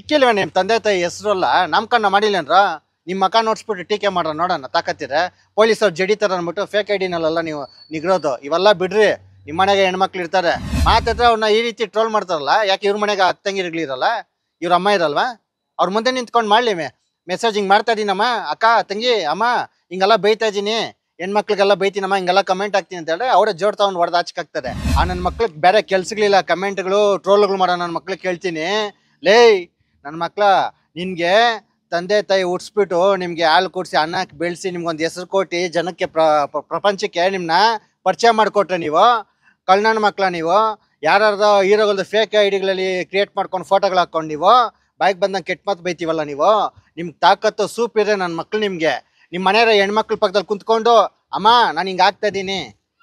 ಇಕ್ಕಿಲ್ವ ನಿಮ್ಮ ತಂದೆ ತಾಯಿ ಹೆಸರಲ್ಲ ನಾಮಕರಣ ಮಾಡಿಲ್ಲೇನ್ರ ನಿಮ್ಮ ಮಕ ನೋಡ್ಸ್ಬಿಟ್ಟು ಟೀಕೆ ಮಾಡ್ರ ನೋಡೋಣ ತಾಕತ್ತೀರ ಪೊಲೀಸವ್ರು ಜಡಿತಾರ ಅಂದ್ಬಿಟ್ಟು ಫೇಕ್ ಐಡಿನಲ್ಲ ನೀವು ನಿಗ್ರೋದು ಇವೆಲ್ಲ ಬಿಡ್ರಿ. ನಿಮ್ಮ ಮನೆಗೆ ಹೆಣ್ಮಕ್ಳು ಇರ್ತಾರೆ ಮಾತಾಡ್ರೆ ಅವ್ರನ್ನ ಈ ರೀತಿ ಟ್ರೋಲ್ ಮಾಡ್ತಾರಲ್ಲ. ಯಾಕೆ ಇವ್ರ ಮನೆಗೆ ಅತ್ತಂಗಿರ್ಲಿರಲ್ಲ, ಇವ್ರ ಅಮ್ಮ ಇರಲ್ವಾ? ಅವ್ರ ಮುಂದೆ ನಿಂತ್ಕೊಂಡು ಮಾಡ್ಲಿ ಮೆಸೇಜ್ ಹಿಂಗೆ ಮಾಡ್ತಾ ಇದೀನಮ್ಮ, ಅಕ್ಕ ತಂಗಿ ಅಮ್ಮ ಹಿಂಗೆಲ್ಲ ಬೈತಾ ಇದೀನಿ, ಹೆಣ್ಮಕ್ಳಿಗೆಲ್ಲ ಬೈತೀನಮ್ಮ, ಹಿಂಗೆಲ್ಲ ಕಮೆಂಟ್ ಹಾಕ್ತೀನಿ ಅಂತ ಹೇಳಿದ್ರೆ ಅವರೇ ಜೋಡ್ ತಗೊಂಡು ಹೊಡೆದು ಹಾಕ್ತಾರೆ. ಆ ನನ್ನ ಮಕ್ಳಿಗೆ ಬೇರೆ ಕೆಲ್ಸಗಳಿಲ್ಲ, ಕಮೆಂಟ್ಗಳು ಟ್ರೋಲ್ಗಳು ಮಾಡೋ ನನ್ನ ಮಕ್ಳಿಗೆ ಕೇಳ್ತೀನಿ. ಲೇ ನನ್ನ ಮಕ್ಳ, ನಿನ್ಗೆ ತಂದೆ ತಾಯಿ ಹುಟ್ಸ್ಬಿಟ್ಟು ನಿಮ್ಗೆ ಹಾಲು ಕುಡಿಸಿ ಅನ್ನ ಬೆಳೆಸಿ ನಿಮ್ಗೊಂದು ಹೆಸರು ಕೊಟ್ಟು ಜನಕ್ಕೆ ಪ್ರಪಂಚಕ್ಕೆ ನಿಮ್ನ ಪರಿಚಯ ಮಾಡಿಕೊಟ್ರೆ ನೀವು ಕಳ್ನಣ್ಣ ಮಕ್ಳ. ನೀವು ಯಾರ್ಯಾರ್ದೋ ಹೀರೋಗಳದ್ದು ಫೇಕ್ ಐಡಿಗಳಲ್ಲಿ ಕ್ರಿಯೇಟ್ ಮಾಡ್ಕೊಂಡು ಫೋಟೋಗಳು ಹಾಕೊಂಡು ನೀವು ಬಾಯಿಗೆ ಬಂದಂಗೆ ಕೆಟ್ಟ ಮಾತು ಬೈತೀವಲ್ಲ ನೀವು. ನಿಮ್ಗೆ ತಾಕತ್ತು ಸೂಪ್ ಇದೆ ನನ್ನ ಮಕ್ಳು. ನಿಮಗೆ ನಿಮ್ಮ ಮನೆಯವ್ರ ಹೆಣ್ಮಕ್ಳ ಪಕ್ಕದಲ್ಲಿ ಕುಂತ್ಕೊಂಡು ಅಮ್ಮ ನಾನು ಹಿಂಗೆ ಆಗ್ತಾ ಇದ್ದೀನಿ,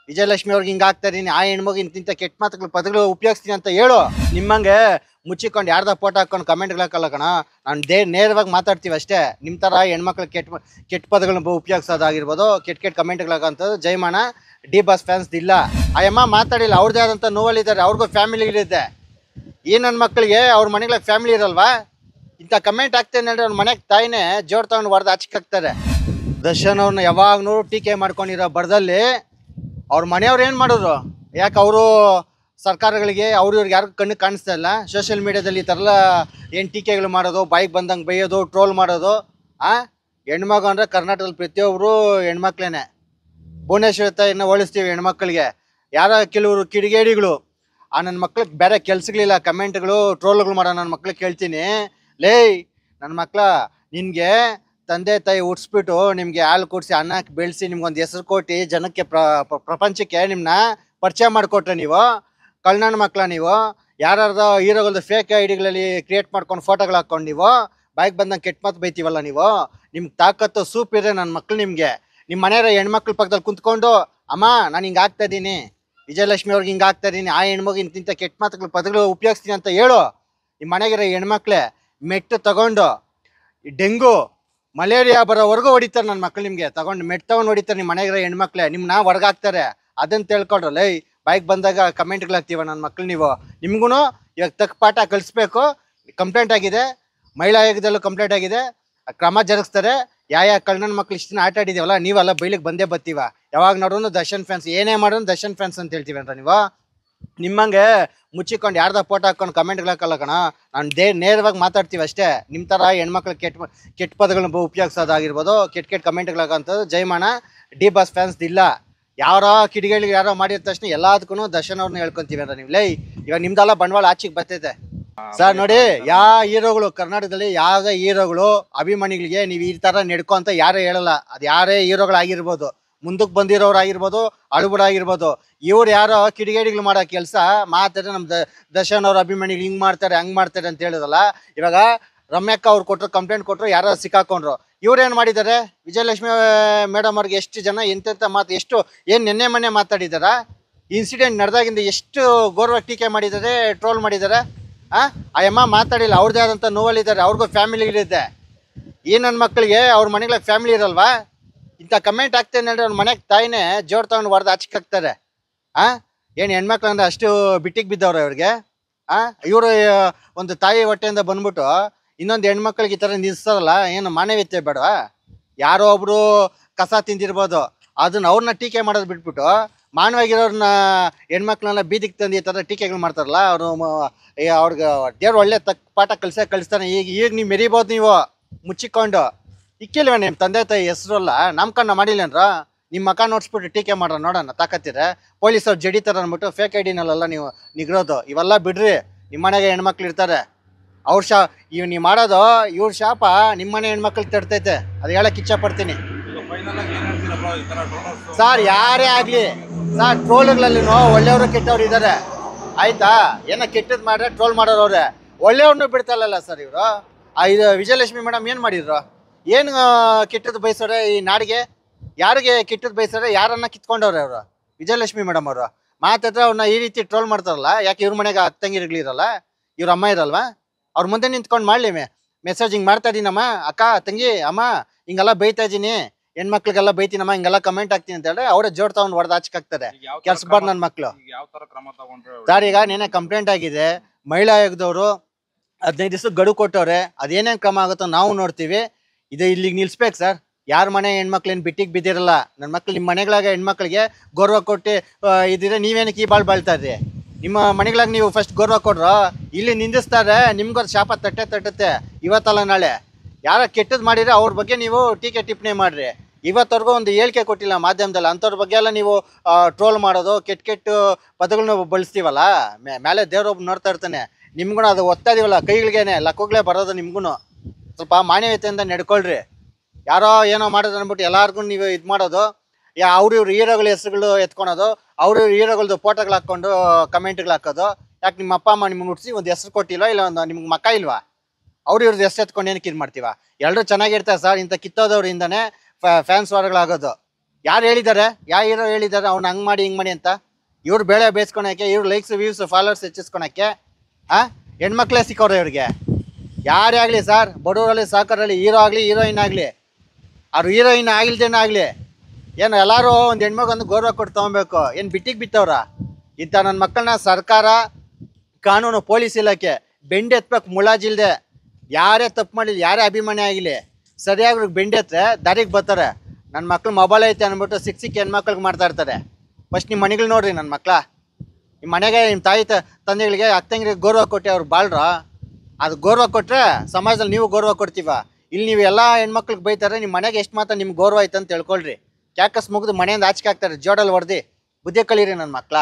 ವಿಜಯಲಕ್ಷ್ಮಿ ಅವ್ರಿಗೆ ಹಿಂಗೆ ಆಗ್ತಾ ಇದ್ದೀನಿ, ಆ ಹೆಣ್ಮಗು ಇಂತಿಂಥ ಕೆಟ್ಟ ಮಾತುಗಳು ಪದಗಳು ಉಪಯೋಗಿಸ್ತೀನಿ ಅಂತ ಹೇಳು. ನಿಮ್ಮಂಗೆ ಮುಚ್ಚಿಕೊಂಡು ಯಾರ್ದ ಫೋಟೋ ಹಾಕೊಂಡು ಕಮೆಂಟ್ಗಳು ಹಾಕಲ್ಲ ಕಣ. ನಾನು ನೇರವಾಗಿ ಮಾತಾಡ್ತೀವಿ ಅಷ್ಟೇ. ನಿಮ್ಮ ಥರ ಹೆಣ್ಮಕ್ಳು ಕೆಟ್ಟ ಪದಗಳನ್ನ ಉಪಯೋಗಿಸೋದಾಗಿರ್ಬೋದು, ಕೆಟ್ಟ ಕಮೆಂಟ್ಗಳು ಹಾಕೋಂಥದ್ದು ಜಯಮಾನ ಡಿ ಬಾಸ್ ಫ್ಯಾನ್ಸ್ ಇಲ್ಲ. ಆ ಅಮ್ಮ ಮಾತಾಡಿಲ್ಲ, ಅವ್ರದ್ದೇ ಆದಂಥ ನೋವಲ್ಲಿದ್ದಾರೆ, ಅವ್ರಿಗೂ ಫ್ಯಾಮಿಲಿಗಳಿದೆ. ಈ ನನ್ನ ಮಕ್ಕಳಿಗೆ ಅವ್ರ ಮನೆಗಳಿಗೆ ಫ್ಯಾಮಿಲಿ ಇರಲ್ವಾ? ಇಂಥ ಕಮೆಂಟ್ ಆಗ್ತೇನೆ ಅಂದ್ರೆ ಅವ್ರ ಮನೆಗೆ ತಾಯಿನೇ ಜೋಡ್ ತಗೊಂಡು ಹೊಡೆದು ಹಾಕ್ತಾರೆ. ದರ್ಶನ್ ಅವ್ರನ್ನ ಯಾವಾಗ್ನೂ ಟೀಕೆ ಮಾಡ್ಕೊಂಡಿರೋ ಬರದಲ್ಲಿ ಅವ್ರ ಮನೆಯವ್ರು ಏನು ಮಾಡಿದ್ರು? ಯಾಕೆ ಅವರು ಸರ್ಕಾರಗಳಿಗೆ ಇವ್ರಿಗೆ ಯಾರಿಗೂ ಕಣ್ಣು ಕಾಣಿಸ್ತಾ ಇಲ್ಲ? ಸೋಷಿಯಲ್ ಮೀಡಿಯಾದಲ್ಲಿ ಈ ಥರ ಏನು ಟೀಕೆಗಳು ಮಾಡೋದು, ಬಾಯಿಗೆ ಬಂದಂಗೆ ಬೈಯೋದು, ಟ್ರೋಲ್ ಮಾಡೋದು. ಹೆಣ್ಮಗು ಅಂದರೆ ಕರ್ನಾಟಕದಲ್ಲಿ ಪ್ರತಿಯೊಬ್ಬರು ಹೆಣ್ಮಕ್ಳೇನೆ. ಭುವನೇಶ್ವರಿ ತಾಯಿನ ಹೋಲಿಸ್ತೀವಿ ಹೆಣ್ಮಕ್ಳಿಗೆ. ಯಾರೋ ಕೆಲವರು ಕಿಡಿಗೇಡಿಗಳು ಆ ನನ್ನ ಮಕ್ಳಿಗೆ ಬೇರೆ ಕೆಲ್ಸಗಳಿಲ್ಲ, ಕಮೆಂಟ್ಗಳು ಟ್ರೋಲ್ಗಳು ಮಾಡೋ ನನ್ನ ಮಕ್ಳಿಗೆ ಕೇಳ್ತೀನಿ. ಲೇ ನನ್ನ ಮಕ್ಳ, ನಿನಗೆ ತಂದೆ ತಾಯಿ ಹುಟ್ಸ್ಬಿಟ್ಟು ನಿಮಗೆ ಹಾಲು ಕುಡಿಸಿ ಅನ್ನ ಬೆಳೆಸಿ ನಿಮ್ಗೊಂದು ಹೆಸರು ಕೊಟ್ಟು ಜನಕ್ಕೆ ಪ್ರಪಂಚಕ್ಕೆ ನಿಮ್ಮನ್ನ ಪರಿಚಯ ಮಾಡಿಕೊಟ್ರೆ ನೀವು ಕಳ್ನಣ್ಣ ಮಕ್ಳ. ನೀವು ಯಾರ್ಯಾರ್ದೋ ಹೀರೋಗಳದ್ದು ಫೇಕ್ ಐಡಿಗಳಲ್ಲಿ ಕ್ರಿಯೇಟ್ ಮಾಡ್ಕೊಂಡು ಫೋಟೋಗಳು ಹಾಕೊಂಡು ನೀವು ಬಾಯಿಗೆ ಬಂದಂಗೆ ಕೆಟ್ಟ ಮಾತು ಬೈತೀವಲ್ಲ ನೀವು. ನಿಮ್ಗೆ ತಾಕತ್ತು ಸೂಪ್ ಇದೆ ನನ್ನ ಮಕ್ಳು. ನಿಮಗೆ ನಿಮ್ಮ ಮನೆಯವ್ರ ಹೆಣ್ಮಕ್ಳ ಪಕ್ಕದಲ್ಲಿ ಕುಂತ್ಕೊಂಡು ಅಮ್ಮ ನಾನು ಹಿಂಗೆ ಆಗ್ತಾ ಇದ್ದೀನಿ, ವಿಜಯಲಕ್ಷ್ಮಿ ಅವ್ರಿಗೆ ಹಿಂಗೆ ಆಗ್ತಾ ಇದ್ದೀನಿ, ಆ ಹೆಣ್ಮಗು ಇಂತಿಂಥ ಕೆಟ್ಟ ಮಾತುಗಳು ಪದಗಳು ಉಪಯೋಗಿಸ್ತೀನಿ ಅಂತ ಹೇಳು. ನಿಮ್ಮ ಮನೆಗಿರೋ ಹೆಣ್ಮಕ್ಳೇ ಮೆಟ್ಟು ತಗೊಂಡು ಡೆಂಗು ಮಲೇರಿಯಾ ಬರೋವರೆಗೂ ಹೊಡಿತಾರೆ ನನ್ನ ಮಕ್ಳು. ನಿಮಗೆ ತಗೊಂಡು ಮೆಟ್ಟು ತಗೊಂಡು ಹೊಡಿತಾರೆ ನಿಮ್ಮ ಮನೆಗಿರೋ ಹೆಣ್ಮಕ್ಳೇ. ನಿಮ್ಮನ್ನ ಹೊರಗಾಕ್ತಾರೆ. ಅದನ್ನು ತಿಳ್ಕೊಂಡ್ರಲ್ಲ. ಬಾಯಿಗೆ ಬಂದಾಗ ಕಮೆಂಟ್ಗಳು ಹಾಕ್ತೀವ ನನ್ನ ಮಕ್ಳು ನೀವು. ನಿಮ್ಗೂ ಇವಾಗ ತಕ್ಕ ಪಾಠ ಕಲಿಸ್ಬೇಕು. ಕಂಪ್ಲೇಂಟ್ ಆಗಿದೆ, ಮಹಿಳಾ ಆಯೋಗದಲ್ಲೂ ಕಂಪ್ಲೇಂಟ್ ಆಗಿದೆ, ಕ್ರಮ ಜರುಗಿಸ್ತಾರೆ. ಯಾವ ಕಳ್ನಣ್ಣ ಮಕ್ಳು ಇಷ್ಟು ದಿನ ಆಟ ಆಡಿದೀವಲ್ಲ, ನೀವೆಲ್ಲ ಬೈಲಿಗೆ ಬಂದೇ ಬರ್ತೀವ. ಯಾವಾಗ ನೋಡೋನು ದರ್ಶನ್ ಫ್ಯಾನ್ಸ್, ಏನೇ ಮಾಡೋನು ದರ್ಶನ್ ಫ್ಯಾನ್ಸ್ ಅಂತ ಹೇಳ್ತೀವಿ ಅಂತ ನೀವು. ನಿಮ್ಮಂಗೆ ಮುಚ್ಚಿಕೊಂಡು ಯಾರ್ದ ಫೋಟೋ ಹಾಕೊಂಡು ಕಮೆಂಟ್ಗಳು ಹಾಕಲ್ಲ ಕಣ. ನಾನು ನೇರವಾಗಿ ಮಾತಾಡ್ತೀವಿ ಅಷ್ಟೇ. ನಿಮ್ಮ ಥರ ಹೆಣ್ಮಕ್ಳು ಕೆಟ್ಟ ಪದಗಳನ್ನ ಉಪಯೋಗಿಸೋದಾಗಿರ್ಬೋದು, ಕೆಟ್ಟ ಕಮೆಂಟ್ಗಳು ಹಾಕೋಂಥದ್ದು ಜಯಮಾನ ಡಿ ಬಾಸ್ ಫ್ಯಾನ್ಸ್ ಇಲ್ಲ. ಯಾರೋ ಕಿಡಿಗಳಿಗೆ ಯಾರೋ ಮಾಡಿದ ತಕ್ಷಣ ಎಲ್ಲದಕ್ಕೂ ದರ್ಶನ್ ಅವ್ರನ್ನ ಹೇಳ್ಕೊಂತೀವಿ ಅಂತ ನೀವು. ಲೈ ಇವಾಗ ನಿಮ್ದೆಲ್ಲ ಬಂಡವಾಳ ಆಚೆಗೆ ಬರ್ತೈತೆ ಸರ್. ನೋಡಿ, ಯಾವ ಹೀರೋಗಳು ಕರ್ನಾಟಕದಲ್ಲಿ ಯಾವುದೇ ಹೀರೋಗಳು ಅಭಿಮಾನಿಗಳಿಗೆ ನೀವು ಈ ಥರ ನಡ್ಕೊ ಅಂತ ಯಾರೇ ಹೇಳಲ್ಲ. ಅದು ಯಾರೇ ಹೀರೋಗಳಾಗಿರ್ಬೋದು, ಮುಂದಕ್ಕೆ ಬಂದಿರೋರಾಗಿರ್ಬೋದು, ಅಳುಬರಾಗಿರ್ಬೋದು. ಇವ್ರು ಯಾರೋ ಕಿಡಿಗೇಡಿಗಳು ಮಾಡೋ ಕೆಲಸ ಮಾತಾಡಿದ್ರೆ ನಮ್ಮ ದರ್ಶನ್ ಅವ್ರ ಅಭಿಮಾನಿಗಳು ಹಿಂಗೆ ಮಾಡ್ತಾರೆ ಹಂಗೆ ಮಾಡ್ತಾರೆ ಅಂತ ಹೇಳಿದಲ್ಲ. ಇವಾಗ ರಮ್ಯಕ್ಕ ಅವ್ರು ಕೊಟ್ಟರು, ಕಂಪ್ಲೇಂಟ್ ಕೊಟ್ಟರು, ಯಾರೋ ಸಿಕ್ಕಾಕೊಂಡ್ರು. ಇವ್ರೇನು ಮಾಡಿದ್ದಾರೆ? ವಿಜಯಲಕ್ಷ್ಮಿ ಮೇಡಮ್ ಅವ್ರಿಗೆ ಎಷ್ಟು ಜನ ಎಂತೆಂಥ ಮಾತು, ಎಷ್ಟು ಏನು ನೆನ್ನೆ ಮೊನ್ನೆ ಮಾತಾಡಿದಾರ? ಇನ್ಸಿಡೆಂಟ್ ನಡೆದಾಗಿಂದ ಎಷ್ಟು ಗೌರವ ಟೀಕೆ ಮಾಡಿದ್ದಾರೆ, ಟ್ರೋಲ್ ಮಾಡಿದ್ದಾರೆ. ಆ ಅಮ್ಮ ಮಾತಾಡಿಲ್ಲ, ಅವ್ರದ್ದೇ ಆದಂಥ ನೋವಲ್ಲಿದ್ದಾರೆ, ಅವ್ರಿಗೂ ಫ್ಯಾಮಿಲಿಗಳಿದೆ. ಈ ನನ್ನ ಮಕ್ಕಳಿಗೆ ಅವ್ರ ಮನೆಗಳಿಗೆ ಫ್ಯಾಮಿಲಿ ಇರಲ್ವಾ? ಇಂಥ ಕಮೆಂಟ್ ಆಗ್ತೇನೆ ಅಂದ್ರೆ ಅವ್ರ ಮನೆಗೆ ತಾಯಿನೇ ಜೋಡ್ ತಗೊಂಡು ಹೊಡೆದು ಹಾಕ್ತಾರೆ. ಏನು ಹೆಣ್ಮಕ್ಳು ಅಂದ್ರೆ ಅಷ್ಟು ಬಿಟ್ಟಿಗೆ ಬಿದ್ದವ್ರೆ ಅವ್ರಿಗೆ? ಇವರು ಒಂದು ತಾಯಿ ಹೊಟ್ಟೆಯಿಂದ ಬಂದ್ಬಿಟ್ಟು ಇನ್ನೊಂದು ಹೆಣ್ಮಕ್ಳಿಗೆ ಈ ಥರ ನಿಲ್ಲಿಸ್ತಾರಲ್ಲ, ಏನು ಮಾನವೀಯತೆ ಬೇಡವಾ? ಯಾರೋ ಒಬ್ರು ಕಸ ತಿಂದಿರ್ಬೋದು, ಅದನ್ನ ಅವ್ರನ್ನ ಟೀಕೆ ಮಾಡೋದು ಬಿಟ್ಬಿಟ್ಟು ಮಾನವಾಗಿರೋರನ್ನ ಹೆಣ್ಮಕ್ಳನ್ನ ಬೀದಿಗೆ ತಂದು ಈ ಥರ ಟೀಕೆಗಳು ಮಾಡ್ತಾರಲ್ಲ, ಅವ್ರಿಗೆ ದೇವ್ರು ಒಳ್ಳೆ ಪಾಠ ಕಲಿಸ್ತಾನೆ. ಈಗ ನೀವು ಮೆರಿಬೋದು ನೀವು ಮುಚ್ಚಿಕೊಂಡು. ಇಕ್ಕಿಲ್ವ ನಿಮ್ಮ ತಂದೆ ತಾಯಿ ಹೆಸರಲ್ಲ ನಾಮಕರಣ ಮಾಡಿಲ್ಲೇನ್ರ ನಿಮ್ಮ ಮಕ ನೋಡ್ಸ್ಬಿಟ್ಟು ಟೀಕೆ ಮಾಡ್ರ ನೋಡೋಣ ತಾಕತ್ತೀರ ಪೊಲೀಸವ್ರು ಜಡಿತಾರ ಅಂದ್ಬಿಟ್ಟು ಫೇಕ್ ಐಡಿನಲ್ಲ ನೀವು ನಿಗ್ರೋದು ಇವೆಲ್ಲ ಬಿಡ್ರಿ. ನಿಮ್ಮ ಮನೆಗೆ ಹೆಣ್ಮಕ್ಳು ಇರ್ತಾರೆ, ಅವ್ರ ನೀವು ಮಾಡೋದು ಇವ್ರ ಶಾಪ ನಿಮ್ಮ ಮನೆ ಹೆಣ್ಮಕ್ಳಿಗೆ ತಡ್ತೈತೆ. ಅದು ಹೇಳಕ್ಕೆ ಇಚ್ಛೆ ಪಡ್ತೀನಿ ಸರ್. ಯಾರೇ ಆಗಲಿ ಸರ್, ಟ್ರೋಲ್ಗಳಲ್ಲಿ ಒಳ್ಳೆಯವರು ಕೆಟ್ಟವ್ರು ಇದ್ದಾರೆ ಆಯ್ತಾ? ಏನೋ ಕೆಟ್ಟದ್ದು ಮಾಡ್ರೆ ಟ್ರೋಲ್ ಮಾಡೋರು ಅವ್ರೆ, ಒಳ್ಳೆಯವ್ರನ್ನೂ ಬಿಡ್ತಾರಲ್ಲ ಸರ್ ಇವರು. ಇದು ವಿಜಯಲಕ್ಷ್ಮಿ ಮೇಡಮ್ ಏನು ಮಾಡಿದ್ರು? ಏನು ಕೆಟ್ಟದ್ದು ಬಯಸೋರೆ ಈ ನಾಡಿಗೆ? ಯಾರಿಗೆ ಕೆಟ್ಟದ್ದು ಬಯಸೋರೆ? ಯಾರನ್ನ ಕಿತ್ಕೊಂಡವ್ರೆ ಅವರು? ವಿಜಯಲಕ್ಷ್ಮಿ ಮೇಡಮ್ ಅವರು ಮಾತಾಡ್ರೆ ಅವ್ರನ್ನ ಈ ರೀತಿ ಟ್ರೋಲ್ ಮಾಡ್ತಾರಲ್ಲ. ಯಾಕೆ ಇವ್ರ ಮನೆಗೆ ಅತ್ತಂಗಿರ್ಲಿರಲ್ಲ, ಇವ್ರ ಅಮ್ಮ ಇರಲ್ವಾ? ಅವ್ರ ಮುಂದೆ ನಿಂತ್ಕೊಂಡು ಮಾಡ್ಲಿ ಮೆಸೇಜ್ ಹಿಂಗೆ ಮಾಡ್ತಾ ಇದೀನಮ್ಮ, ಅಕ್ಕ ತಂಗಿ ಅಮ್ಮ ಹಿಂಗೆಲ್ಲ ಬೈತಾ ಇದ್ದೀನಿ, ಹೆಣ್ಮಕ್ಳಿಗೆಲ್ಲ ಬೈತೀನಮ್ಮ, ಹಿಂಗೆಲ್ಲ ಕಮೆಂಟ್ ಹಾಕ್ತೀನಿ ಅಂತ ಹೇಳಿದ್ರೆ ಅವರೇ ಜೋಡ್ ತಗೊಂಡು ಹೊಡೆದು ಹಾಕ್ತಾರೆ. ಕೆಲ್ಸಬಾರ್ದು ನನ್ನ ಮಕ್ಳು ಸರ್. ಈಗ ನೆನೆ ಕಂಪ್ಲೇಂಟ್ ಆಗಿದೆ, ಮಹಿಳಾ ಆಯೋಗದವರು 15 ದಿವಸ ಗಡುವು ಕೊಟ್ಟವ್ರೆ, ಅದೇನೇನು ಕ್ರಮ ಆಗುತ್ತೋ ನಾವು ನೋಡ್ತೀವಿ. ಇದು ಇಲ್ಲಿಗೆ ನಿಲ್ಸ್ಬೇಕು ಸರ್. ಯಾರ ಮನೆ ಹೆಣ್ಮಕ್ಳೇನು ಬಿಟ್ಟಿಗೆ ಬಿದ್ದಿರಲ್ಲ. ನನ್ನ ಮಕ್ಳು ನಿಮ್ಮ ಮನೆಗಳಾಗ ಹೆಣ್ಮಕ್ಳಿಗೆ ಗೌರವ ಕೊಟ್ಟು ಇದ್ರೆ ನೀವೇನಕ್ಕೆ ಈ ಬಾಳ್ತಾ ಇದ್ರಿ? ನಿಮ್ಮ ಮನೆಗಳಾಗ ನೀವು ಫಸ್ಟ್ ಗೌರವ ಕೊಡ್ರೋ, ಇಲ್ಲಿ ನಿಂದಿಸ್ತಾರೆ, ನಿಮ್ಗೊಂದು ಶಾಪ ತಟ್ಟುತ್ತೆ ಇವತ್ತಲ್ಲ ನಾಳೆ. ಯಾರ ಕೆಟ್ಟದ್ದು ಮಾಡಿದ್ರೆ ಅವ್ರ ಬಗ್ಗೆ ನೀವು ಟೀಕೆ ಟಿಪ್ಪಣಿ ಮಾಡ್ರಿ. ಇವತ್ತವರೆಗೂ ಒಂದು ಹೇಳಿಕೆ ಕೊಟ್ಟಿಲ್ಲ ಮಾಧ್ಯಮದಲ್ಲಿ. ಅಂಥವ್ರ ಬಗ್ಗೆ ಎಲ್ಲ ನೀವು ಟ್ರೋಲ್ ಮಾಡೋದು, ಕೆಟ್ಟ ಪದಗಳನ್ನ ಬಳಸ್ತೀವಲ್ಲ, ಮೇಲೆ ದೇವ್ರೊಬ್ಬ ನೋಡ್ತಾ ಇರ್ತಾನೆ. ನಿಮ್ಗೂ ಅದು ಓದ್ತಾ ಇದೀವಲ್ಲ ಕೈಗಳಿಗೇನೆ ಲಕ್ಕೋಗ್ಲೇ ಬರೋದು. ನಿಮ್ಗೂ ಸ್ವಲ್ಪ ಮಾನವೀಯತೆಯಿಂದ ನಡ್ಕೊಳ್ರಿ. ಯಾರೋ ಏನೋ ಮಾಡೋದು ಅಂದ್ಬಿಟ್ಟು ಎಲ್ಲಾರ್ಗು ನೀವು ಇದು ಮಾಡೋದು, ಅವ್ರ ಇವ್ರ ಹೀರೋಗಳ ಹೆಸರುಗಳು ಎತ್ಕೊಳೋದು, ಅವ್ರ ಹೀರೋಗಳದ್ದು ಫೋಟೋಗಳು ಹಾಕ್ಕೊಂಡು ಕಮೆಂಟ್ಗಳು ಹಾಕೋದು. ಯಾಕೆ ನಿಮ್ಮ ಅಪ್ಪ ಅಮ್ಮ ನಿಮ್ಗೆ ಹುಟ್ಟಿಸಿ ಒಂದು ಹೆಸರು ಕೊಟ್ಟಿಲ್ವಾ? ಇಲ್ಲ ಒಂದು ನಿಮ್ಗೆ ಮಕ್ಕ ಇಲ್ವಾ? ಅವ್ರು ಇವ್ರದ್ದು ಹೆಸರು ಎತ್ಕೊಂಡು ಏನಕ್ಕೆ ಇದು ಮಾಡ್ತೀವ? ಎಲ್ಲರೂ ಚೆನ್ನಾಗಿರ್ತಾರೆ ಸರ್. ಇಂಥ ಕಿತ್ತೋದವ್ರಿಂದನೇ ಫ್ಯಾನ್ಸ್ ವಾರಗಳಾಗೋದು. ಯಾರು ಹೇಳಿದ್ದಾರೆ? ಯಾವ ಹೀರೋ ಹೇಳಿದ್ದಾರೆ ಅವ್ನು ಹಂಗೆ ಮಾಡಿ ಹಿಂಗೆ ಮಾಡಿ ಅಂತ? ಇವ್ರು ಬೇಳೆ ಬೇಯಿಸ್ಕೊಳಕ್ಕೆ, ಇವ್ರು ಲೈಕ್ಸ್ ವ್ಯೂಸ್ ಫಾಲೋವರ್ಸ್ ಹೆಚ್ಚಿಸ್ಕೊಳಕ್ಕೆ ಹೆಣ್ಮಕ್ಳೇ ಸಿಕ್ಕವ್ರೆ ಇವ್ರಿಗೆ. ಯಾರೇ ಆಗಲಿ ಸರ್, ಬಡವರಲ್ಲಿ ಸಾಕರಲ್ಲಿ ಹೀರೋ ಆಗಲಿ ಹೀರೋಯಿನ್ ಆಗಲಿ, ಅವ್ರು ಹೀರೋಯಿನ್ ಆಗಿಲ್ದೇನೋ ಆಗಲಿ, ಏನು ಎಲ್ಲರೂ ಒಂದು ಹೆಣ್ಮಗೊಂದು ಗೌರವ ಕೊಟ್ಟು ತೊಗೊಬೇಕು. ಏನು ಬಿಟ್ಟಿಗೆ ಬಿತ್ತವ್ರ? ಇಂಥ ನನ್ನ ಮಕ್ಕಳನ್ನ ಸರ್ಕಾರ, ಕಾನೂನು, ಪೊಲೀಸ್ ಇಲಾಖೆ ಬೆಂಡೆ ಎತ್ಬೇಕು ಮುಳಾಜಿಲ್ದೆ. ಯಾರೇ ತಪ್ಪು ಮಾಡಿಲ್ಲ, ಯಾರೇ ಅಭಿಮಾನಿ ಆಗಿಲಿ, ಸರಿಯಾಗಿ ಬೆಂಡೆತ್ರೆ ದಾರಿಗೆ ಬರ್ತಾರೆ. ನನ್ನ ಮಕ್ಳು ಮೊಬೈಲ್ ಐತೆ ಅಂದ್ಬಿಟ್ಟು ಸಿಕ್ಕ ಹೆಣ್ಮಕ್ಳಿಗೆ ಮಾಡ್ತಾ ಇರ್ತಾರೆ. ಫಸ್ಟ್ ನಿಮ್ಮ ಮನೆಗಳು ನೋಡ್ರಿ. ನನ್ನ ಮಕ್ಳ ನಿಮ್ಮ ಮನೆಗೆ ನಿಮ್ಮ ತಾಯಿ ತಂದೆಗಳಿಗೆ ಅಕ್ಕಂಗಿರಿಗೆ ಗೌರವ ಕೊಟ್ಟು ಅವ್ರು ಬಾಳ್ರ. ಅದು ಗೌರವ ಕೊಟ್ಟರೆ ಸಮಾಜದಲ್ಲಿ ನೀವು ಗೌರವ ಕೊಡ್ತೀವ. ಇಲ್ಲಿ ನೀವು ಎಲ್ಲ ಹೆಣ್ಮಕ್ಳಿಗೆ ಬೈತಾರೆ, ನಿಮ್ಮ ಮನೆಗೆ ಎಷ್ಟು ಮಾತ್ರ ನಿಮ್ಗೆ ಗೌರವ ಐತೆ ಅಂತ ತಿಳ್ಕೊಳ್ರಿ. ಕ್ಯಾಕಸ್ ಮುಗಿದು ಮನೆಯಿಂದ ಆಚೆಗೆ ಹಾಕ್ತಾರೆ ಜೋಡಲ್ಲಿ ಹೊಡೆದು. ಬುದ್ಧಿ ಕಲೀರಿ ನನ್ನ ಮಕ್ಳ.